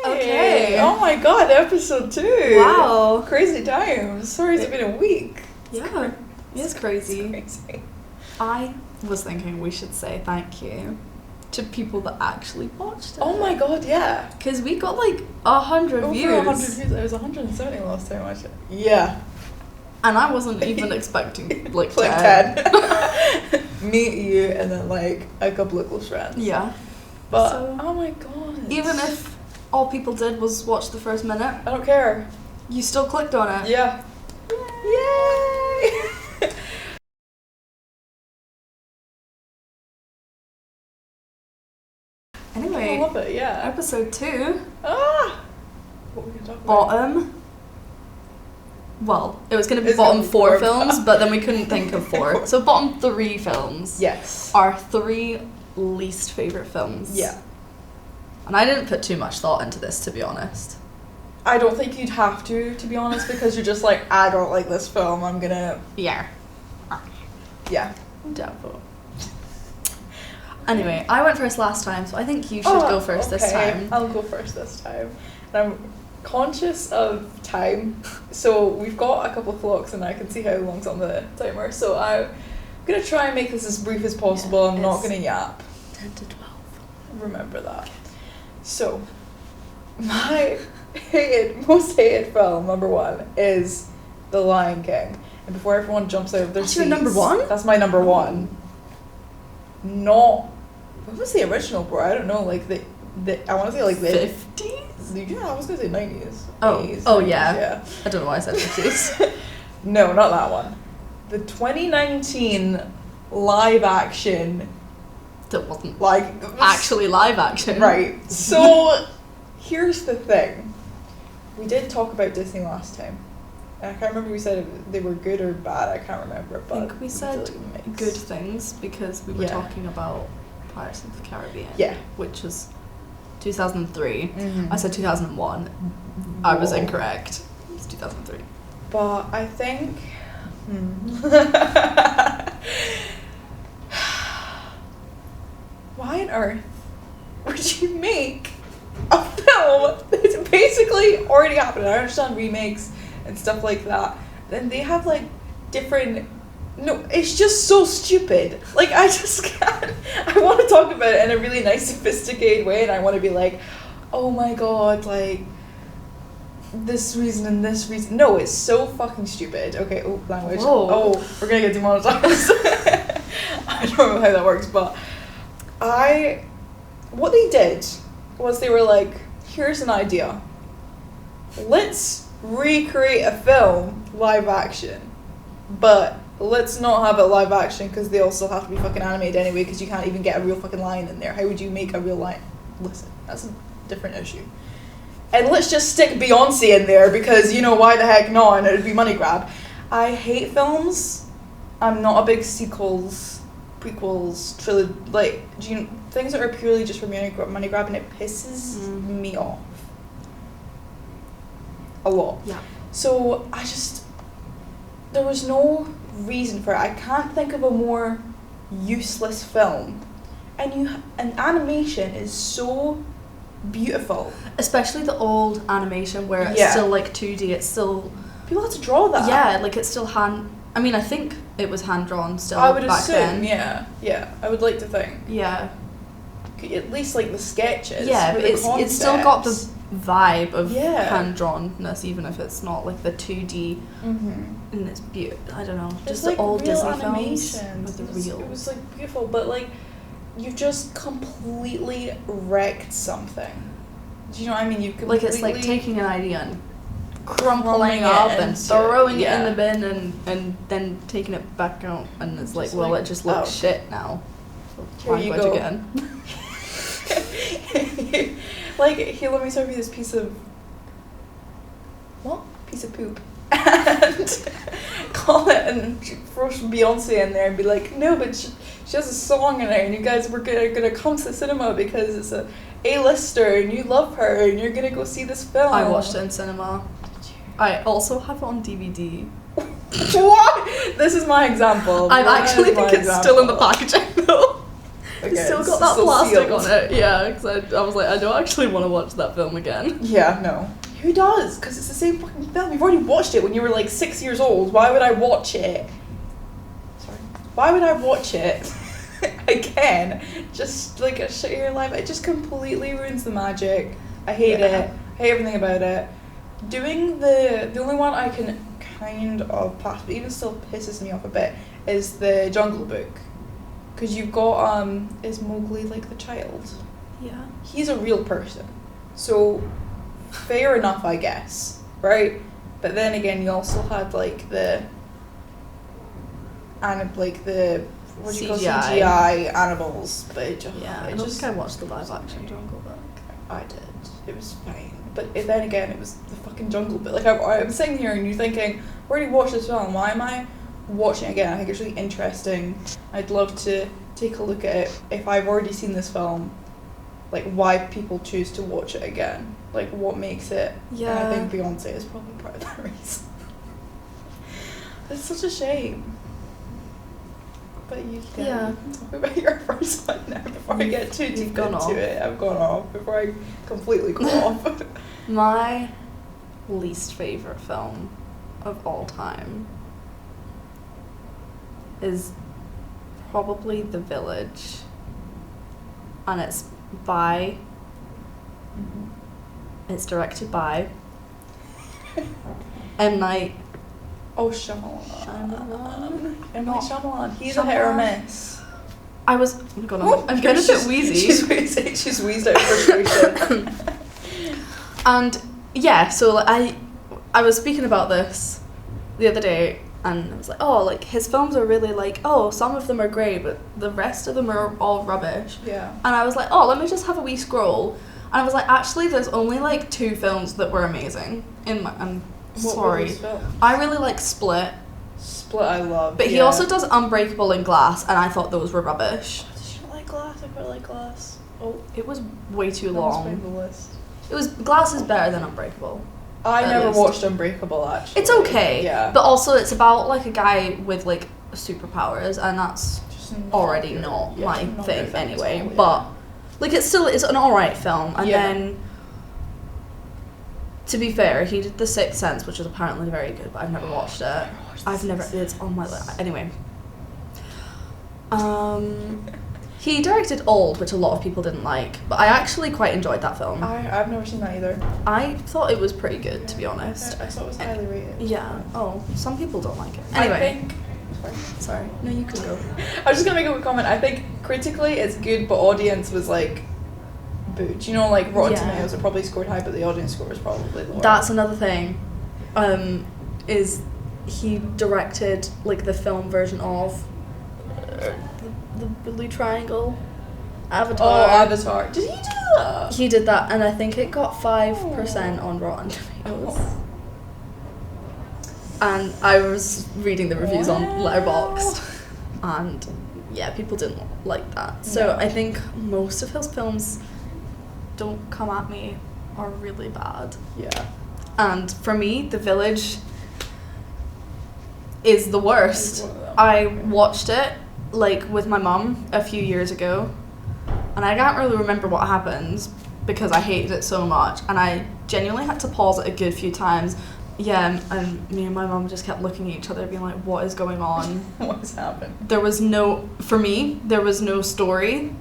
Okay. Oh my god, episode 2. Wow. Crazy times. Sorry, it's been a week. Yeah, it's crazy. It's crazy. I was thinking we should say thank you to people that actually watched it. Oh my god, yeah. Because we got like 100 Over views. 100 views. It was 170 last time I watched it. Yeah. And I wasn't even expecting like 10. Me, you, and then like a couple of close friends. Yeah. But, So, oh my god. even if all people did was watch the first minute, I don't care. you still clicked on it. Yeah. Yay! I Anyway, love it, yeah. episode 2, Ah! What were we gonna talk about? bottom. Well, it was going to be It's gonna bottom be 4 4, films, but then we couldn't think of 4. So bottom 3 films Yes. are 3 least favourite films. Yeah. And I didn't put too much thought into this, to be honest. I don't think you'd have to be honest, because you're just like, I don't like this film, I'm gonna... Yeah. Yeah. Doubtful. Anyway, I went first last time, so I think you should go first this time. I'll go first this time. And I'm conscious of time, so we've got a couple of clocks and I can see how long's on the timer, so I'm gonna try and make this as brief as possible. I'm not gonna yap. 10 to 12. Remember that. So, my most hated film, number 1, is The Lion King. And before everyone jumps out of their That's seats... your number 1? That's my number 1. Not... What was the original for? I don't know, like the I want to say like the... 50s? Yeah, I was going to say 90s. Oh, 80s, oh 90s, yeah. I don't know why I said 50s. No, not that one. The 2019 live action... That wasn't Like... actually live action. Right. So, here's the thing. We did talk about Disney last time. And I can't remember if we said if they were good or bad. I can't remember. I But think we said did a mix. good things because we were Yeah. talking about Pirates of the Caribbean. Yeah. Which was 2003. Mhm. I said 2001. I was Whoa. incorrect. It's 2003. But I think... Why on earth would you make a film that's basically already happened? I understand remakes and stuff like that. Then they have like different... No, it's just so stupid. Like, I just can't... I want to talk about it in a really nice, sophisticated way, and I want to be like, oh my god, like... this reason and this reason. No, it's so fucking stupid. Okay, oh, language. Whoa. Oh, we're gonna get demonetized. I don't know how that works, but what they did was they were like, here's an idea. Let's recreate a film live action, but let's not have it live action because they also have to be fucking animated anyway because you can't even get a real fucking line in there. How would you make a real line? Listen, that's a different issue. And let's just stick Beyonce in there because, you know, why the heck not? And it would be money grab. I hate films. I'm not a big sequels, prequels, trilogy. Like, things that are purely just for money grab, and it pisses me off. A lot. Yeah. So there was no reason for it. I can't think of a more useless film. And animation is so beautiful. Especially the old animation where it's Yeah. still like 2D, it's still... People had to draw that. Yeah, like it's still hand... I mean, I think it was hand-drawn still I would back assume, then. yeah. I would like to think. Yeah. At least like the sketches. Yeah, with but the it's still got the concepts. vibe of Yeah. hand-drawnness, even if it's not like the 2D Mhm. and it's beautiful. I don't know, It's just like the old real Disney films animation. with the It real. was like beautiful, but like you've just completely wrecked something. Do you know what I mean? You Like completely it's like taking an idea and crumbling crumpling it up and into- throwing it in yeah. the bin and then taking it back out and it's like, Just well, like, it just looks oh. shit now. Here you Language go. again. Like, here, let me serve you this piece of poop, and call it and throw some Beyonce in there and be like, no, but she has a song in it, and you guys were gonna come to the cinema because it's a A-lister and you love her and you're gonna go see this film. I watched it in cinema. I also have it on DVD. What? This is my example. I What actually is my think it's still in the example? packaging though. It's still it's got that still plastic sealed. on it. Yeah, because I was like, I don't actually want to watch that film again. Yeah, no. Who does? Because it's the same fucking film. You've already watched it when you were like 6 years old. Why would I watch it? Sorry. Why would I watch it again? Just like a shittier life. It just completely ruins the magic. I hate it. I hate everything about it. Doing the only one I can kind of pass, but even still pisses me off a bit, is the Jungle Book. Because you've got, is Mowgli like the child? Yeah. He's a real person. So, fair enough, I guess, right? But then again, you also had like the what do you call CGI. CGI animals, but Yeah, I don't think I watched the live action Jungle Book. I did. It was fine. But then again, it was the fucking Jungle Book. Like, I'm sitting here and you're thinking, I already watched this film, why am I watching it again? I think it's really interesting. I'd love to take a look at it if I've already seen this film, like why people choose to watch it again. Like what makes it. Yeah. And I think Beyonce is probably part of that reason. It's such a shame. But you can talk about your first one now before I get too deep gone into off. it. I've gone off before I completely go off. My least favorite film of all time is probably The Village, and it's directed by M. Night. Oh, Shyamalan. Emily Shyamalan. He's a Shyamalan. hit or miss. I'm getting a bit wheezy. She's wheezed out of frustration. And yeah, so like, I was speaking about this the other day, and I was like, oh, like his films are really like, oh, some of them are great, but the rest of them are all rubbish. Yeah. And I was like, oh, let me just have a wee scroll. And I was like, actually, there's only like 2 films that were amazing. I'm What sorry. were those films? I really like Split, Split I love. but he also does Unbreakable and Glass, and I thought those were rubbish. Did you not like Glass? I quite like Glass. Oh, It was way too that must be long. the list. It was Glass is better than Unbreakable. I At never least. watched Unbreakable actually. It's okay, Yeah. but also it's about like a guy with like superpowers, and that's Just not already good. not Yeah, my not thing good film at anyway. all, yeah. But like it's an alright film, and Yeah. then to be fair, he did The Sixth Sense, which is apparently very good, but I've never watched it. It's on my list anyway. He directed Old, which a lot of people didn't like, but I actually quite enjoyed that film. I've never seen that either. I thought it was pretty good, to be honest. I thought it was highly rated. Yeah. Oh, some people don't like it. I Anyway, think. sorry. No, you can go. I was just gonna make a quick comment. I think critically it's good, but audience was like booed. You know, like Rotten Yeah. Tomatoes, it probably scored high, but the audience score was probably lower. That's another thing. Is he directed like the film version of the Blue Triangle, Avatar. Oh, Avatar. Did he do that? He did that, and I think it got 5% on Rotten Tomatoes. And I was reading the reviews on Letterboxd, and yeah, people didn't like that. So No. I think most of his films, don't come at me, are really bad. Yeah. And for me, The Village is the worst. It's one of them. I watched it like with my mum a few years ago, and I can't really remember what happens because I hated it so much, and I genuinely had to pause it a good few times. Yeah, and me and my mum just kept looking at each other being like, what is going on? What's happened? There was no story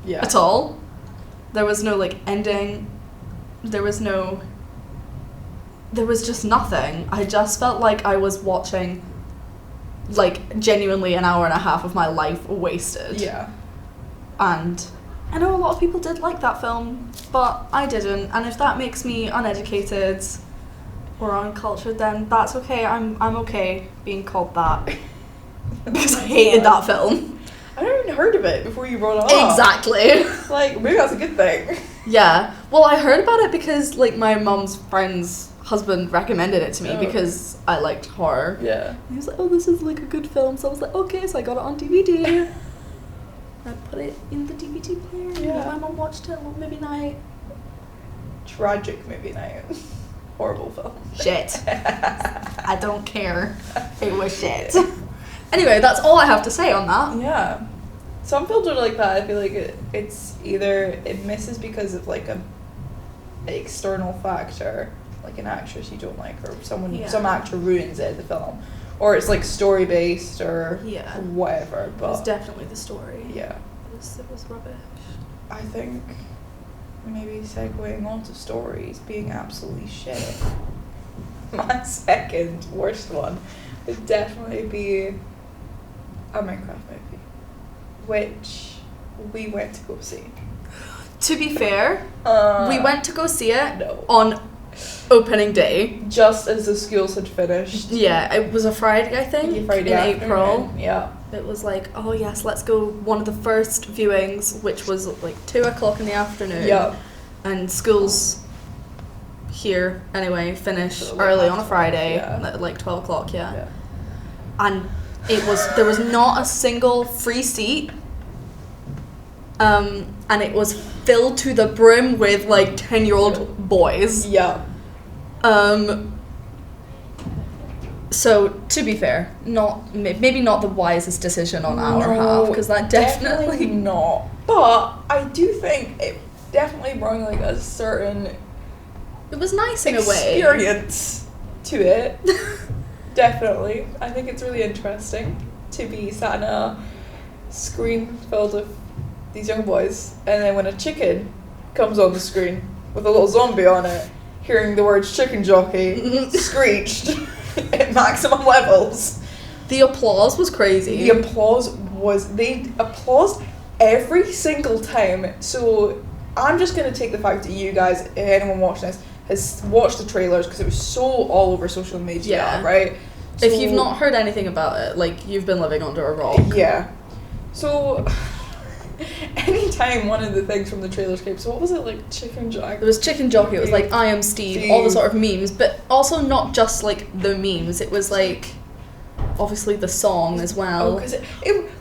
Yeah. at all. There was no like ending. There was just nothing. I just felt like I was watching like genuinely an hour and a half of my life wasted. Yeah. And I know a lot of people did like that film, but I didn't. And if that makes me uneducated or uncultured, then that's okay. I'm okay being called that because I hated that film. I never even heard of it before you brought it up. Exactly. Like, maybe that's a good thing. Yeah. Well, I heard about it because like my mum's friend's husband recommended it to me Oh. because I liked horror. Yeah. And he was like, oh, this is like a good film. So I was like, okay, so I got it on DVD. I put it in the DVD player. Yeah. And my mum watched it one movie night. Tragic movie night. Horrible film. Shit. I don't care. It was shit. Anyway, that's all I have to say on that. Yeah. some films are like that. I feel like it's either it misses because of like a external factor, like an actress you don't like, or some actor ruins it in the film, or it's like story based or whatever. But it was definitely the story. Yeah, it was rubbish. I think maybe segueing on to stories being absolutely shit. My second worst one would definitely be a Minecraft movie, which we went to go see. To be fair, we went to go see it on opening day. Just as the schools had finished. Yeah, it was a Friday, I think, Friday in afternoon. April. Yeah. It was like, oh yes, let's go. One of the first viewings, which was like 2:00 in the afternoon. Yeah. And schools here, anyway, finish So early on a Friday, yeah. at like 12:00, yeah. And there was not a single free seat. And it was filled to the brim with like 10-year-old boys. Yeah. So to be fair, maybe not the wisest decision on our half, because that definitely not. But I do think it definitely brought like a certain it was nice in a way. Experience to it. Definitely. I think it's really interesting to be sat in a screen filled with these young boys, and then when a chicken comes on the screen with a little zombie on it, hearing the words chicken jockey screeched at maximum levels. The applause was crazy. The applause was, they applauded every single time. So I'm just going to take the fact that you guys, anyone watching this, has watched the trailers because it was so all over social media, right? So, if you've not heard anything about it, like, you've been living under a rock. Yeah. So anytime one of the things from the trailers came, so what was it, like chicken jockey? It was chicken jockey, it was like I am Steve, all the sort of memes, but also not just like the memes, it was like obviously the song as well. Oh,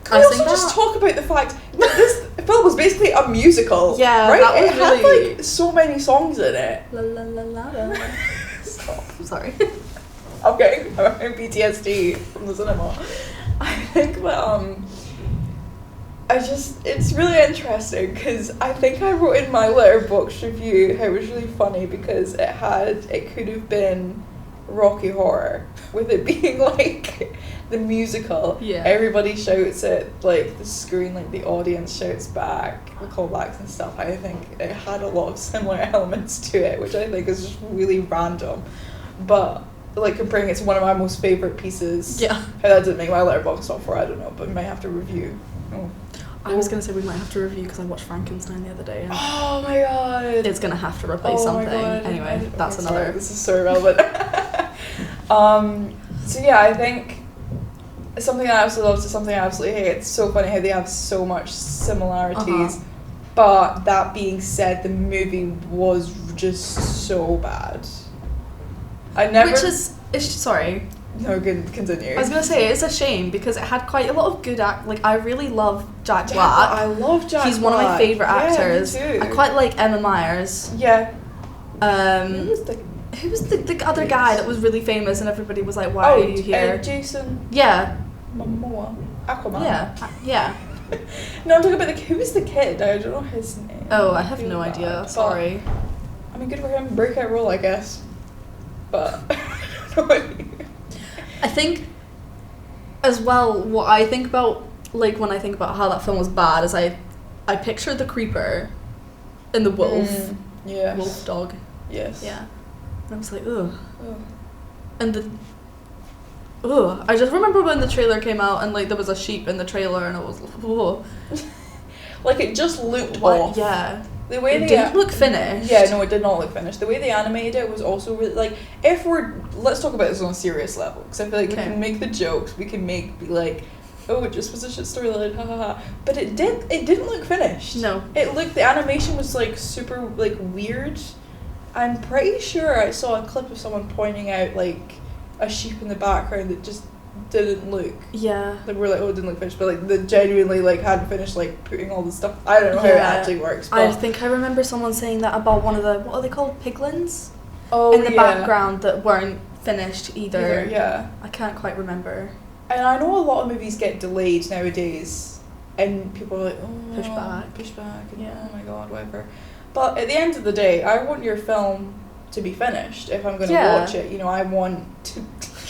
can we also just talk about the fact that this film was basically a musical? Yeah, right? that was it really... had like so many songs in it. La la la la la. Stop. I'm sorry. I'm getting PTSD from the cinema. I think that it's really interesting because I think I wrote in my Letterboxd review how it was really funny because it could have been Rocky Horror, with it being like the musical. Yeah. Everybody shouts at like the screen, like the audience shouts back, the callbacks and stuff. I think it had a lot of similar elements to it, which I think is just really random. But like comparing it to one of my most favourite pieces. Yeah. How that didn't make my Letterboxd top 4, I don't know, but we might have to review. Oh. I was going to say we might have to review because I watched Frankenstein the other day. And oh my god. it's going to have to replace something. Anyway, that's another... Sorry, this is so irrelevant. So yeah, I think something I absolutely love to something I absolutely hate. It's so funny how they have so much similarities. But that being said, the movie was just so bad. Sorry. No, continue. I was going to say, it's a shame because it had quite a lot of good I really love Jack Black. I love Jack Black. He's one of my favourite actors. Me too. I quite like Emma Myers. Yeah. Who was the other guy that was really famous and everybody was like, why are you here? Jason. Yeah. Momoa. Aquaman. Yeah. No, I'm talking about who was the kid? I don't know his name. Oh, I have no idea. Sorry. I mean, good for him. Breakout role, I guess. But I don't know. I think, as well, what I think about, like, when I think about how that film was bad is I picture the creeper and the wolf. Yes. Wolf dog. Yes. Yeah. And I was like, ugh. And I just remember when the trailer came out and, like, there was a sheep in the trailer and it was, ugh. Like, it just looked off. Yeah. The way it didn't look finished. Yeah, no, it did not look finished. The way they animated it was also really, like, let's talk about this on a serious level, because I feel like we can make the jokes, we can be like, oh, it just was a shit storyline, ha ha ha. But it didn't look finished. No. The animation was, like, super, like, weird. I'm pretty sure I saw a clip of someone pointing out, like, a sheep in the background that just didn't look. Yeah. Like, we're like, oh, it didn't look finished, but, like, the genuinely, like, hadn't finished, like, putting all the stuff. I don't know how it actually works. But I think I remember someone saying that about one of the, what are they called, piglins? Oh, in the background that weren't finished either. Yeah. I can't quite remember. And I know a lot of movies get delayed nowadays and people are like, oh, Push back. and Yeah. oh my god, whatever. But at the end of the day, I want your film to be finished. If I'm going to Yeah. watch it, I want to,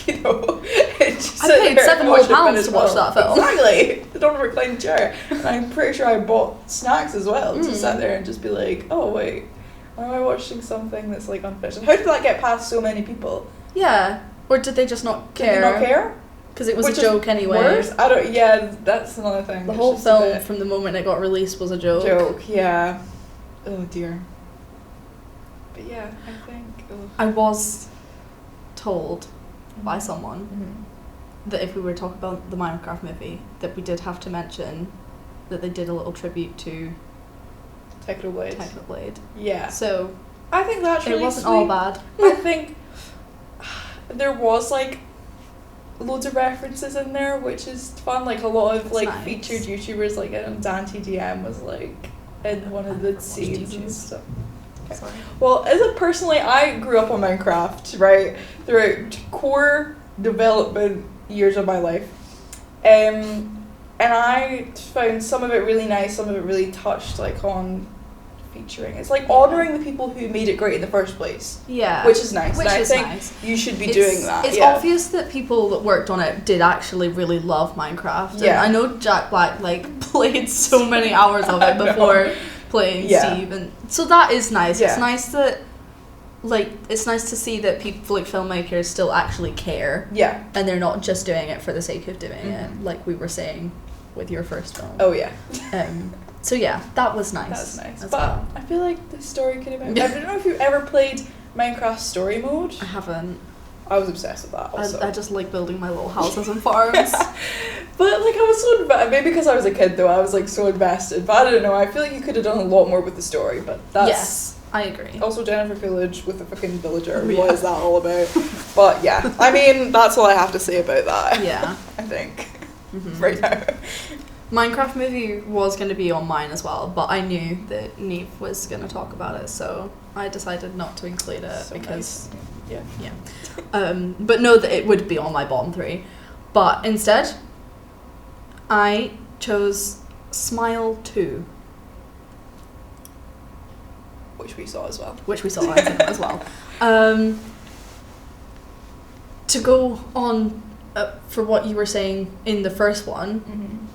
just I sit paid there and £7 watch a to finished watch that film. Exactly. I don't have a reclined chair. And I'm pretty sure I bought snacks as well to Mm. sit there and just be like, oh wait, why am I watching something that's like unfinished? And how did that get past so many people? Yeah. Or did they just not Did care? they not care? Because it was Which a is joke anyway. Worse? I don't. Yeah, that's another thing. The It's whole just a film bit from the moment it got released was a joke. joke. Yeah. Oh dear. But yeah, I think. Ugh. I was told by Mhm. someone Mhm. that if we were to talk about the Minecraft movie, that we did have to mention that they did a little tribute to Technoblade. Technoblade. Yeah. So I think that's really it wasn't sweet. all bad. I think there was like loads of references in there, which is fun. Like a lot of That's like nice. featured YouTubers, like Dante DM was like in one of I've the never watched scenes and YouTubes. stuff. Sorry. Well, as a personally, I grew up on Minecraft, right, throughout core development years of my life. And I found some of it really nice, some of it really touched like on featuring. It's like honouring the people who made it great in the first place, Yeah. which is nice. Which and I is think nice. you should be It's- doing that. It's yeah. obvious that people that worked on it did actually really love Minecraft. Yeah. And I know Jack Black like played so many hours of it I know. before playing Yeah. Steve, and so that is nice. Yeah. It's nice that it's nice to see that people like filmmakers still actually care Yeah. and they're not just doing it for the sake of doing Mhm. it, like we were saying with your first film. Oh yeah. So yeah, that was nice. That's nice. as But well. I feel like the story could have been. I don't know if you've ever played Minecraft Story Mode. I haven't. I was obsessed with that also. I just like building my little houses and farms. But like I was so invested. Maybe because I was a kid though, I was like so invested. But I don't know. I feel like you could have done a lot more with the story. But that's Yes, I agree. also Jennifer Village with the fucking villager. Yeah. What is that all about? But yeah, I mean that's all I have to say about that. Yeah. I think Mhm. right now. Minecraft movie was going to be on mine as well, but I knew that Neve was going to talk about it, so I decided not to include it So because, nice. yeah. But know that it would be on my bottom 3. But instead, I chose Smile 2, Which we saw as well. which we saw in cinema as well. To go on for what you were saying in the first one, Mm-hmm.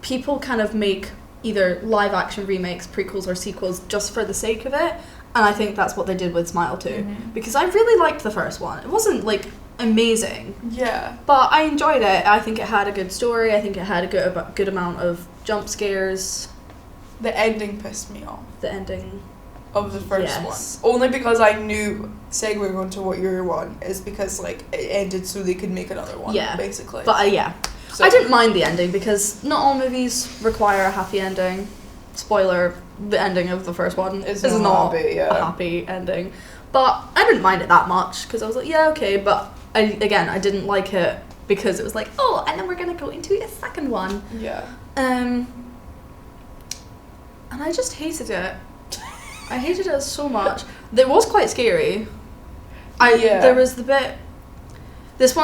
people kind of make either live action remakes, prequels, or sequels just for the sake of it, and I think that's what they did with Smile 2. Mhm. Because I really liked the first one. It wasn't like amazing, Yeah. but I enjoyed it. I think it had a good story. I think it had a good amount of jump scares. The ending pissed me off. The ending. Of the first Yes. one. Only because I knew, segueing onto what your one is because like it ended so they could make another one. Yeah. Basically. But yeah, So- I didn't mind the ending because not all movies require a happy ending. Spoiler, the ending of the first one It's is not not happy, yeah. a happy ending. But I didn't mind it that much because I was like, yeah, okay. But I didn't like it because it was like, oh, and then we're going to go into a second one. Yeah. And I just hated it. I hated it so much. It was quite scary. Yeah. There was there's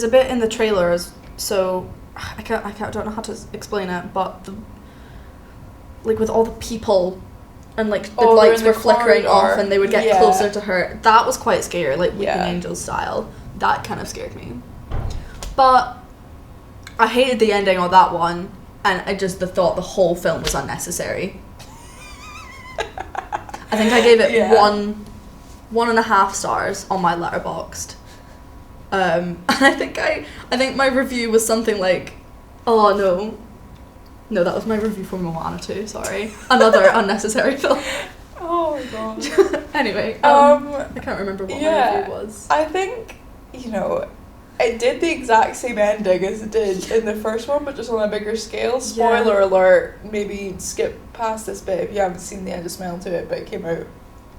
a bit in the trailers, so I don't know how to explain it, but like with all the people and like the Oh, they're lights in the were flickering corridor. off and they would get Yeah. closer to her. That was quite scary, like Weeping Yeah. Angel style. That kind of scared me. But I hated the ending of that one, and I just thought the whole film was unnecessary. I think I gave it Yeah. 1.5 stars on my Letterboxd. And I think my review was something like, oh no, that was my review for Moana 2. Sorry, another unnecessary film. Oh my god. Anyway, I I can't remember what my yeah. review was. think, it did the exact same ending as it did in the first one, but just on a bigger scale. Spoiler alert, maybe skip past this bit if you haven't seen the end of Smile to it, but it came out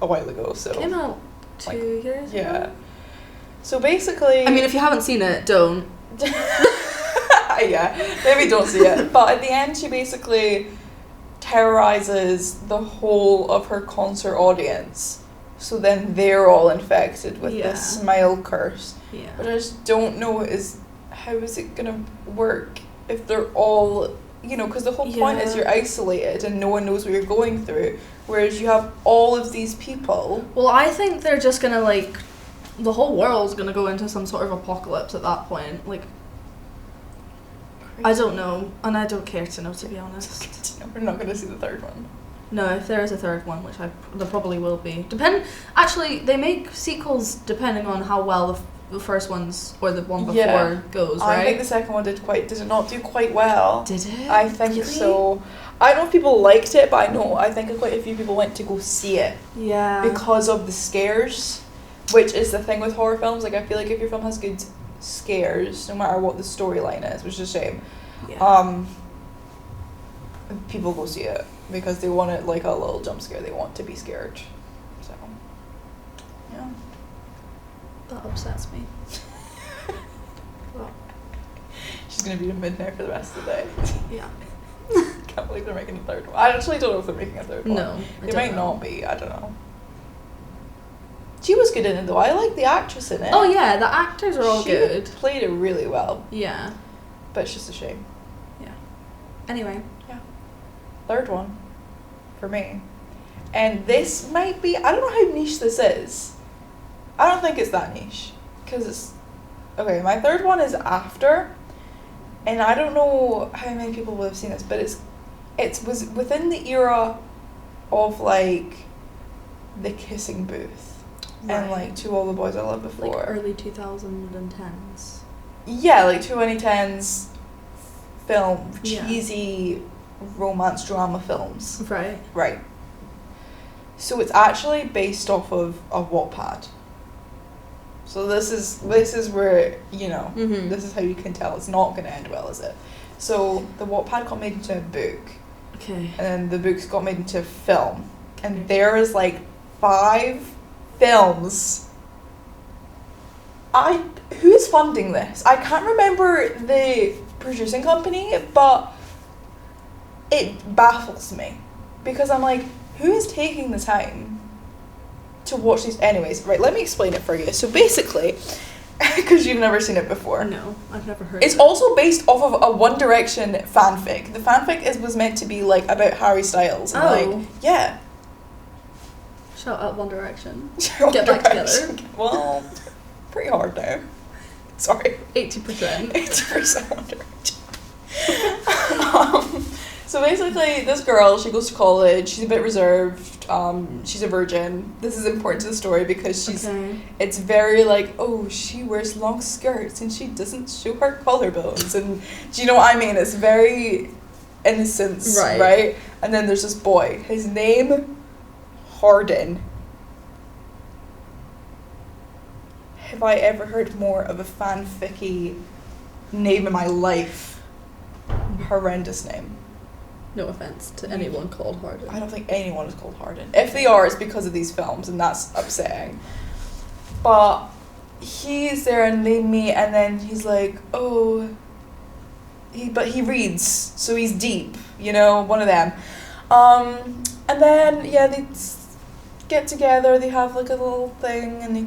a while ago, so. Came out 2 years ago. Yeah. So basically. I mean, if you haven't seen it, don't. Yeah, maybe don't see it. But at the end, she basically terrorizes the whole of her concert audience. So then they're all infected with Yeah. this smile curse. But Yeah. I just don't know how is it gonna work if they're all you know, because the whole point is Yeah. you're isolated and no one knows what you're going through, whereas you have all of these people. Well, I think they're just gonna like, the whole world's gonna go into some sort of apocalypse at that point. Like, I don't know, and I don't care to know, to be honest. We're not going to see the third one. No, if there is a third one, which there probably will be. Actually, they make sequels depending on how well the first one's or the one before Yeah. goes, right? I think the second one did it not do quite well? Did it? I think Really? so. I don't know if people liked it, but I think quite a few people went to go see it Yeah. because of the scares, which is the thing with horror films. Like, I feel like if your film has good scares, no matter what the storyline is, which is a shame, Yeah. people go see it because they want it like a little jump scare. They want to be scared. So, yeah. That upsets me. Well, She's gonna be in midnight for the rest of the day. yeah. Can't believe they're making a third one. I actually don't know if they're making a third one. No, I They don't might know. not be. I don't know. She was good in it though. I like the actress in it. Oh yeah, the actors are all She good. played it really well, Yeah. but it's just a shame. Anyway. Third one for me. And this might be, I don't know how niche this is. I don't think it's that niche. Because it's, okay, my third one is After. And I don't know how many people will have seen this, but it was within the era of like The Kissing Booth. And like To All the Boys I Loved Before. Like early 2010s. Yeah, like 2010s film, Yeah. cheesy romance drama films. Right. Right. So it's actually based off of a Wattpad. So this is where, you know, Mm-hmm. this is how you can tell it's not going to end well, is it? So the Wattpad got made into a book, Okay. and then the books got made into a film, and there is like 5 films. Who's funding this? I can't remember the producing company, but it baffles me because I'm like, who is taking the time to watch these? Anyways, right, let me explain it for you. So basically, because you've never seen it before, No, I've never heard it's of it. also based off of a One Direction fanfic. The fanfic was meant to be like about Harry Styles. And Oh. like, yeah. Shout out One Direction. One Get back Direction. Well, pretty hard now. Sorry. 80%. 80% One Direction. So basically, this girl, she goes to college. She's a bit reserved. She's a virgin. This is important to the story because Okay. it's very like, oh, she wears long skirts and she doesn't show her collarbones. And do you know what I mean? It's very innocence, Right. right? And then there's this boy. His name, Hardin. Have I ever heard more of a fanficky name in my life? Horrendous name. No offense to anyone called Harden. I don't think anyone is called Hardin. If they are, it's because of these films, and that's upsetting. But he's there, and they meet, and then he's like, oh, he reads, so he's deep, you know, one of them. And then yeah, they get together. They have like a little thing, and they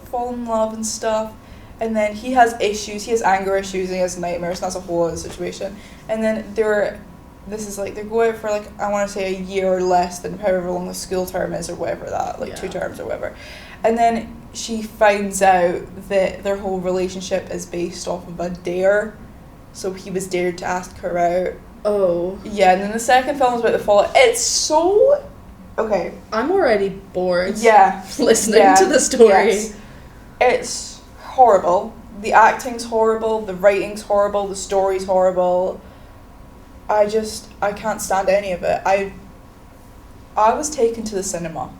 fall in love and stuff. And then he has issues. He has anger issues, and he has nightmares. And that's a whole other situation. And then they're going out for like, I want to say a year or less than however long the school term is or whatever that, like 2 Yeah. terms or whatever. And then she finds out that their whole relationship is based off of a dare. So he was dared to ask her out. Oh. Yeah, and then the second film is about the fallout. It's so... Okay. I'm already bored. Yeah. Listening Yeah, to the story. yes. It's horrible. The acting's horrible, the writing's horrible, the story's horrible. I can't stand any of it. I was taken to the cinema.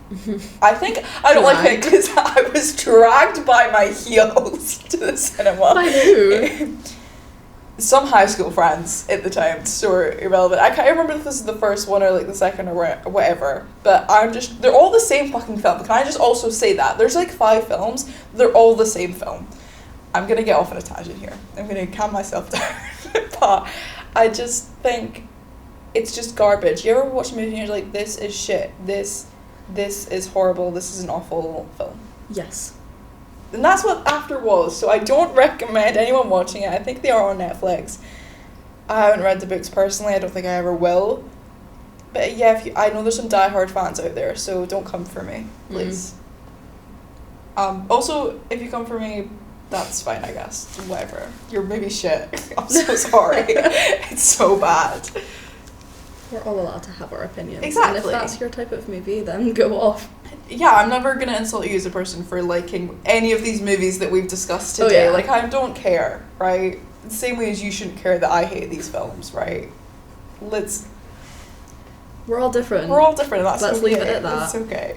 I think I don't like it because I was dragged by my heels to the cinema. By who? Some high school friends at the time, so irrelevant. I can't remember if this is the first one or like the second or whatever, but they're all the same fucking film. Can I just also say that? There's like 5 films, they're all the same film. I'm gonna get off on a tangent here. I'm gonna calm myself down. But I just think it's just garbage. You ever watch a movie and you're like, this is shit, this is horrible, this is an awful film. Yes. And that's what After was, so I don't recommend anyone watching it. I think they are on Netflix. I haven't read the books personally. I don't think I ever will. But yeah, I know there's some diehard fans out there, so don't come for me, please. Also, if you come for me, that's fine, I guess. Whatever. Your movie's shit. I'm so sorry. It's so bad. We're all allowed to have our opinions. Exactly. And if that's your type of movie, then go off. Yeah, I'm never gonna insult you as a person for liking any of these movies that we've discussed today. Oh, yeah. Like, I don't care, right? The same way as you shouldn't care that I hate these films, right? We're all different. That's Let's okay. leave it at that. It's okay.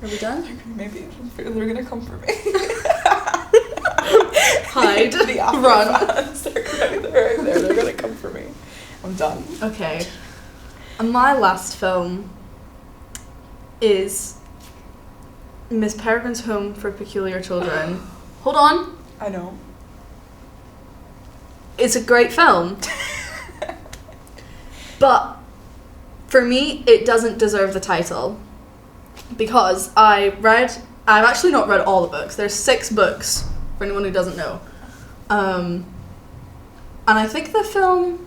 Are we done? Maybe they're gonna come for me. Hide. The Afro Run. fans. They're out there. They're gonna come for me. I'm done. Okay. And my last film is Miss Peregrine's Home for Peculiar Children. Hold on. I know. It's a great film. But for me, it doesn't deserve the title. Because I've actually not read all the books. There's 6 books, for anyone who doesn't know. And I think the film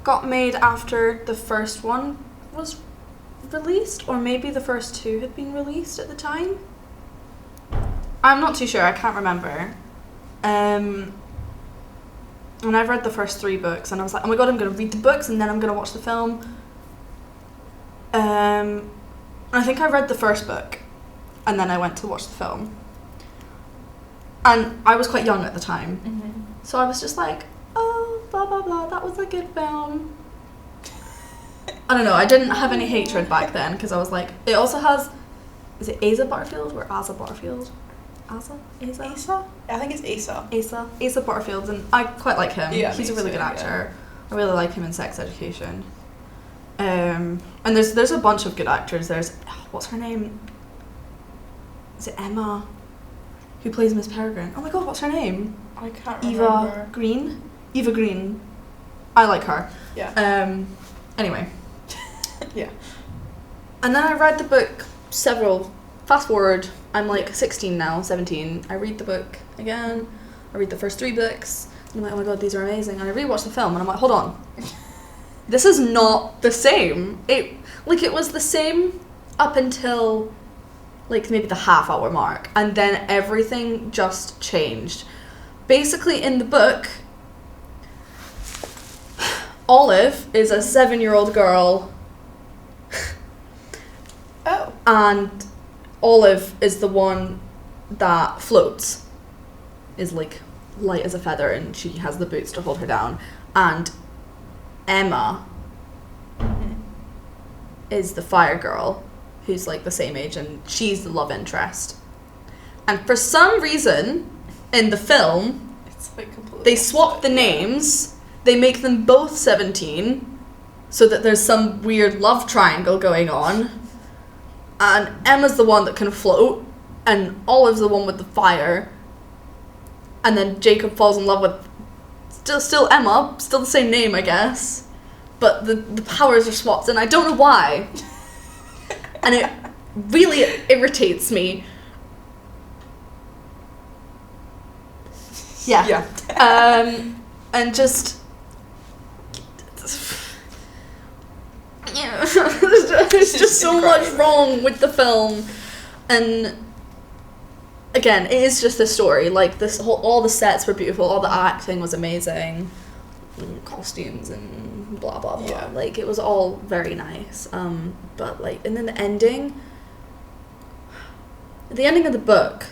got made after the first one was released, or maybe the first 2 had been released at the time. I'm not too sure, I can't remember. And I've read the first 3 books, and I was like, oh my god, I'm going to read the books, and then I'm going to watch the film. I think I read the first book, and then I went to watch the film. And I was quite young at the time, so I was just like, oh, blah, blah, blah, that was a good film. I don't know, I didn't have any hatred back then, because I was like, it also has, is it Asa Butterfield or Asa Butterfield? Asa? I think it's Asa. Asa Butterfield, and I quite like him. Yeah, he's a me really too, good actor. I really like him in Sex Education. And there's a bunch of good actors. There's, what's her name? Is it Emma? Who plays Miss Peregrine? Oh my god, what's her name? I can't remember. Eva Green. I like her. Yeah. Anyway. Yeah. And then I read the book fast forward, I'm like 16 now, 17. I read the book again. I read the first 3 books. And I'm like, oh my god, these are amazing. And I rewatched the film, and I'm like, hold on. This is not the same. It was the same up until like maybe the half-hour mark, and then everything just changed. Basically, in the book, Olive is a 7-year-old girl. Oh. And Olive is the one that floats, is like light as a feather, and she has the boots to hold her down. And Emma is the fire girl, who's like the same age, and she's the love interest. And for some reason, in the film, It's like completely they swap the names. They make them both 17, so that there's some weird love triangle going on. And Emma's the one that can float, and Olive's the one with the fire. And then Jacob falls in love with still Emma, still the same name, I guess. But the powers are swapped, and I don't know why. And it really irritates me. Yeah. Yeah. And just... Yeah, there's just so much wrong with the film. And again, it is just a story. Like, all the sets were beautiful, all the acting was amazing, and costumes and blah blah blah. Yeah. Like, it was all very nice. But like, and then the ending of the book,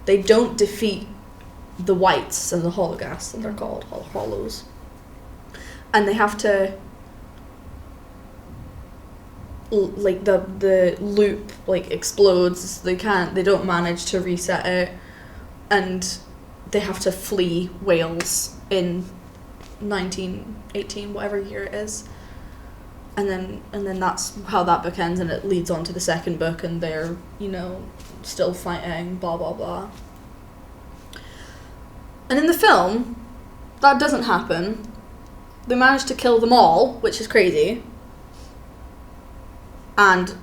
they don't defeat the whites and the Hologasts, and they're called hollows, and they have to like the loop like explodes. They don't manage to reset it, and they have to flee Wales in 1918, whatever year it is. And then that's how that book ends, and it leads on to the second book, and they're, still fighting, blah blah blah. And in the film, that doesn't happen. They manage to kill them all, which is crazy. And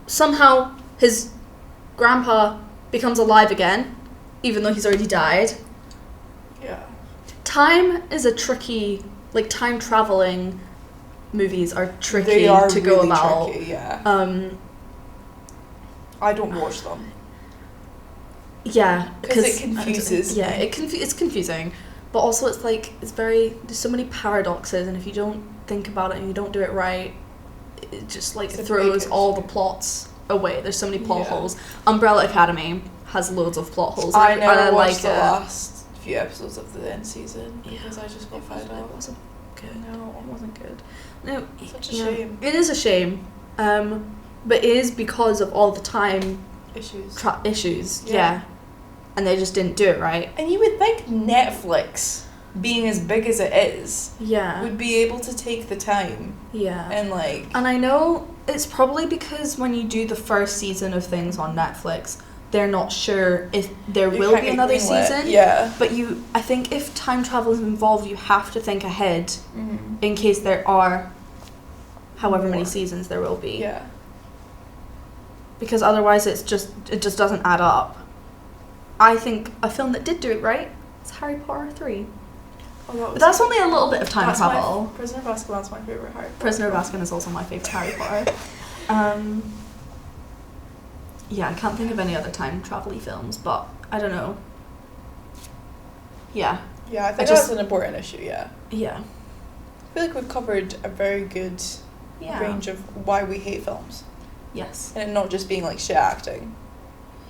somehow his grandpa becomes alive again, even though he's already died. Yeah. time is a tricky, like, time traveling movies are tricky They are to go really about. tricky, yeah. Um, I don't watch them. yeah, 'Cause it confuses Yeah, me. it's confusing, but also it's like there's so many paradoxes, and if you don't think about it and you don't do it right, it just like It's a throws big all the issue. plots away. There's so many plot Yeah. holes. Umbrella Academy has loads of plot holes. I and never I watched the it. last few episodes of the end season because I just got It fed up. wasn't good. No. It wasn't good. No, Such a yeah. shame. It is a shame, but it is because of all the time Issues. issues. Yeah. Yeah, and they just didn't do it right. And you would think Netflix, being as big as it is, Yeah, would be able to take the time yeah. and like. And I know it's probably because when you do the first season of things on Netflix, they're not sure if there you will can't be get another greenlit. season. Yeah. But I think if time travel is involved, you have to think ahead Mm-hmm. in case there are however many More. seasons there will be. Yeah. Because otherwise it just doesn't add up. I think a film that did do it right is Harry Potter 3. Oh, that was But that's only a little bit of time that's travel. Prisoner of Azkaban's my favorite Harry Potter. Prisoner of film. Azkaban is also my favourite Harry Potter. Yeah, I can't think of any other time travel-y films, but I don't know. Yeah. Yeah, I think just- that's an important issue. Yeah. Yeah. I feel like we've covered a very good Yeah. range of why we hate films, Yes. and it not just being like shit acting.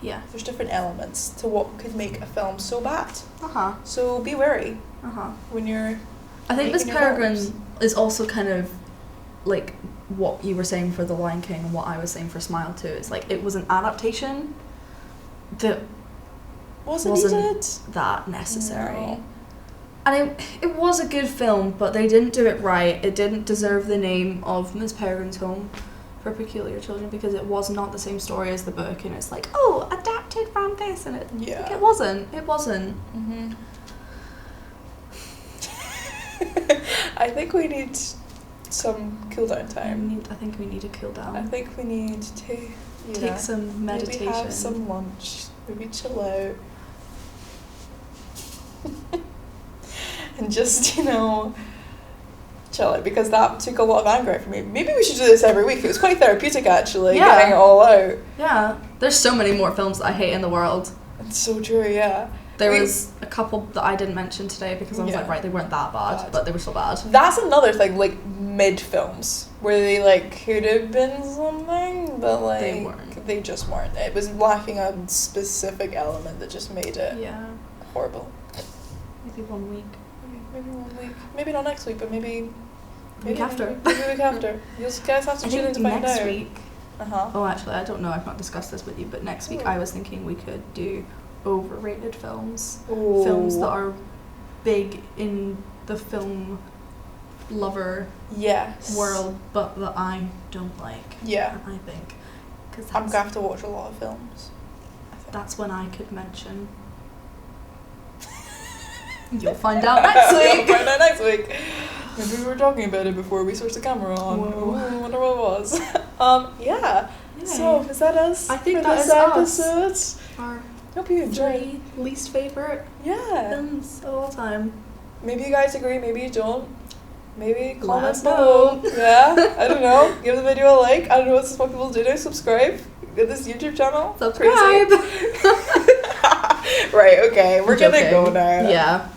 Yeah. There's different elements to what could make a film so bad. Uh-huh. So be wary Uh-huh. when you're. I think Miss Making your Peregrine films. is also kind of like what you were saying for The Lion King and what I was saying for Smile too. It's like it was an adaptation that Wasn't Wasn't- needed. that necessary. No. And it was a good film, but they didn't do it right. It didn't deserve the name of Miss Peregrine's Home for Peculiar Children because it was not the same story as the book, and it's like, oh, adapted from this, and it Yeah. like, it wasn't. It wasn't. Mm-hmm. I think we need some cool down time. I think we need to cool down. I think we need to Take some meditation. Maybe have some lunch. Maybe chill out. And just, chill out, because that took a lot of anger out from me. Maybe we should do this every week. It was quite therapeutic, actually, Yeah. getting it all out. Yeah, there's so many more films that I hate in the world. It's so true, yeah. There We- was a couple that I didn't mention today because I was Yeah. like, right, they weren't that bad, Bad. but they were still bad. That's another thing, like mid-films, where they could have been something, but They weren't. they just weren't. It was lacking a specific element that just made it Yeah, horrible. maybe 1 week. Maybe 1 week. Maybe not next week, but maybe Week after. Maybe week after. You guys have to I tune in think to find next out. week. Uh-huh. Oh, actually, I don't know. I've not discussed this with you, but next week Ooh. I was thinking we could do overrated films. Ooh. Films that are big in the film lover Yes. world, but that I don't like. Yeah. I think. Because I'm gonna have to watch a lot of films. that's when I could mention. You'll find out next We'll week. find out next week. Maybe we were talking about it before we switched the camera on. Whoa. Ooh, I wonder what it was. Yeah. So, is that us? I think for that this is us. episode? Our Hope you enjoyed. 3 least favorite Yeah. films of all time. Maybe you guys agree, maybe you don't. Maybe Let comment us below. know. Yeah, I don't know. Give the video a like. I don't know what people do now. Subscribe. Get this YouTube channel. Subscribe. Right, okay. We're gonna Joking. go now. Yeah.